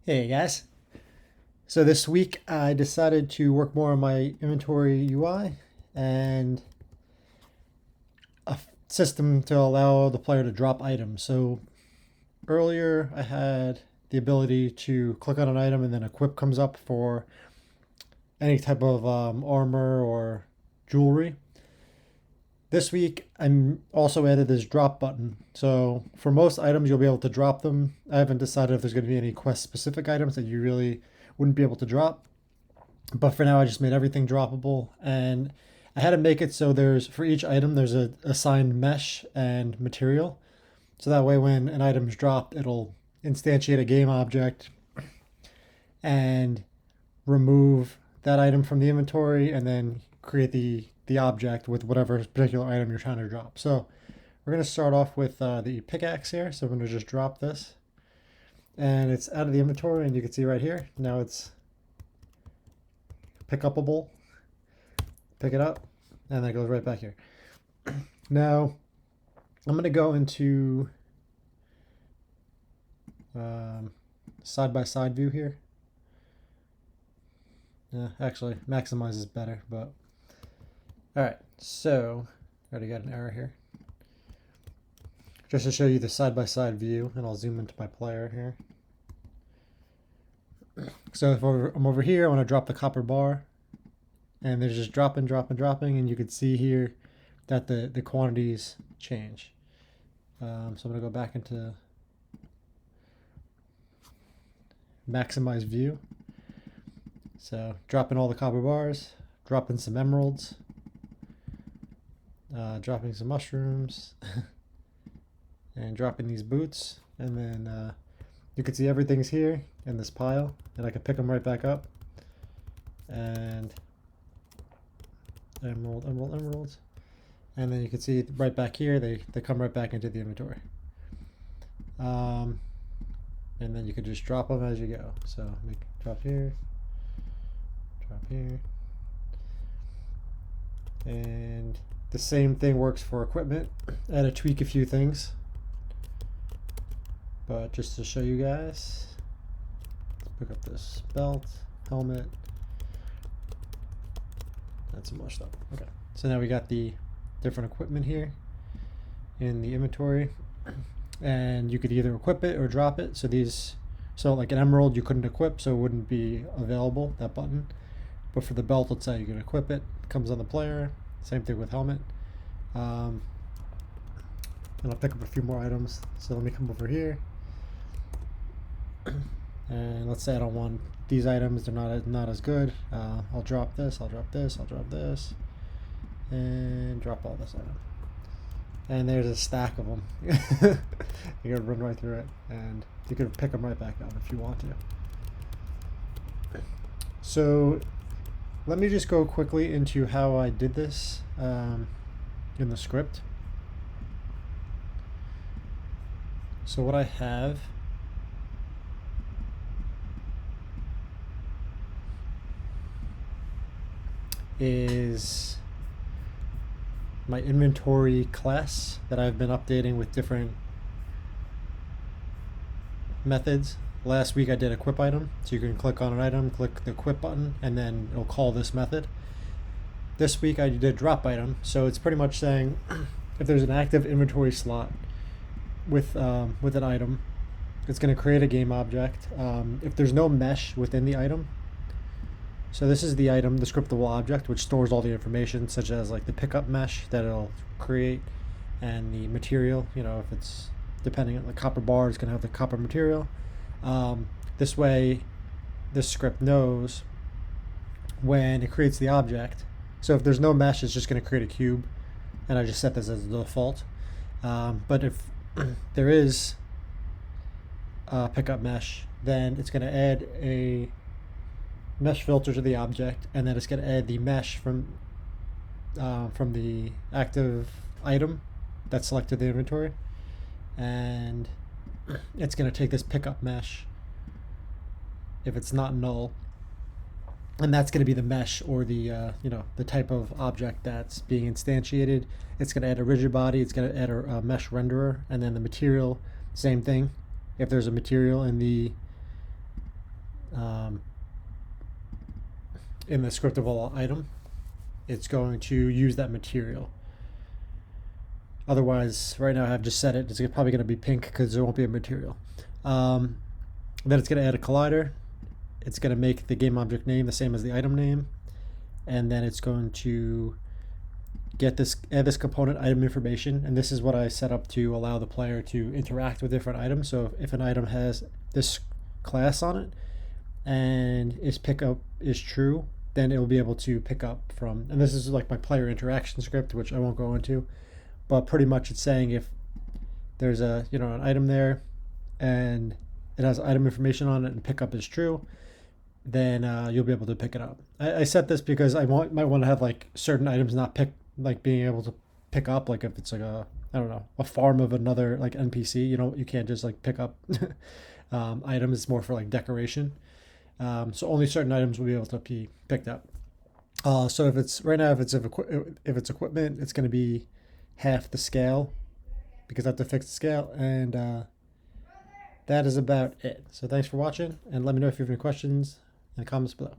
Hey guys. So this week I decided to work more on my inventory UI and a system to allow the player to drop items. So earlier I had the ability to click on an item and then equip comes up for any type of armor or jewelry. This week I'm also added this drop button. So for most items you'll be able to drop them. I haven't decided if there's going to be any quest specific items that you really wouldn't be able to drop. But for now, I just made everything droppable, and I had to make it so there's for each item there's a assigned mesh and material, so that way when an item's dropped, it'll instantiate a game object and remove that item from the inventory, and then create the object with whatever particular item you're trying to drop. So we're gonna start off with the pickaxe here. So I'm gonna just drop this, and it's out of the inventory, and you can see right here now it's pick upable. Pick it up, and then it goes right back here. Now I'm going to go into side-by-side view here. Actually, maximize is better, but all right. So I already got an error here. Just to show you the side-by-side view, and I'll zoom into my player here. So if I'm over here, I want to drop the copper bar, and they're just dropping, and you can see here that the quantities change. So I'm going to go back into maximize view. So dropping all the copper bars, dropping some emeralds, dropping some mushrooms, and dropping these boots, and then you can see everything's here in this pile, and I can pick them right back up. And emeralds. And then you can see right back here, they come right back into the inventory. And then you can just drop them as you go. So drop here, and the same thing works for equipment. I had to tweak a few things, but just to show you guys, let's pick up this belt, helmet, and some more stuff. Okay, so now we got the different equipment here in the inventory, and you could either equip it or drop it. So like an emerald you couldn't equip, so it wouldn't be available, that button. But for the belt, let's say you can equip it, comes on the player. Same thing with helmet. And I'll pick up a few more items. So let me come over here, and let's say I don't want these items, they're not as good. I'll drop this, I'll drop this, I'll drop this, and drop all this item. And there's a stack of them. You can run right through it, and you can pick them right back up if you want to. So let me just go quickly into how I did this in the script. So what I have is my inventory class that I've been updating with different methods. Last week I did equip item, so you can click on an item, click the equip button, and then it'll call this method. This week I did drop item, so it's pretty much saying if there's an active inventory slot with an item, it's going to create a game object. If there's no mesh within the item, so this is the item, the scriptable object, which stores all the information, such as like the pickup mesh that it'll create, and the material. You know, if it's depending on the copper bar, it's going to have the copper material. This way, this script knows when it creates the object. So if there's no mesh, it's just going to create a cube, and I just set this as the default. But if there is a pickup mesh, then it's going to add a mesh filter to the object, and then it's going to add the mesh from the active item that's selected in the inventory, and it's going to take this pickup mesh if it's not null, and that's going to be the mesh or the the type of object that's being instantiated. It's going to add a rigid body, it's going to add a mesh renderer, and then the material, same thing. If there's a material in the in the scriptable item, it's going to use that material. Otherwise, right now I've just set it. It's probably going to be pink because there won't be a material. Then it's going to add a collider. It's going to make the game object name the same as the item name. And then it's going to add this component item information. And this is what I set up to allow the player to interact with different items. So if an item has this class on it and its pickup is true, then it will be able to pick up from, and this is like my player interaction script, which I won't go into, but pretty much it's saying if there's an item there and it has item information on it and pickup is true, then you'll be able to pick it up. I set this because I might want to have like certain items not being able to pick up, like if it's like a farm of another like NPC, you can't just like pick up items. It's more for like decoration. So only certain items will be able to be picked up. So if it's equipment, it's going to be half the scale because I have to fix the scale, and that is about it. So thanks for watching, and let me know if you have any questions in the comments below.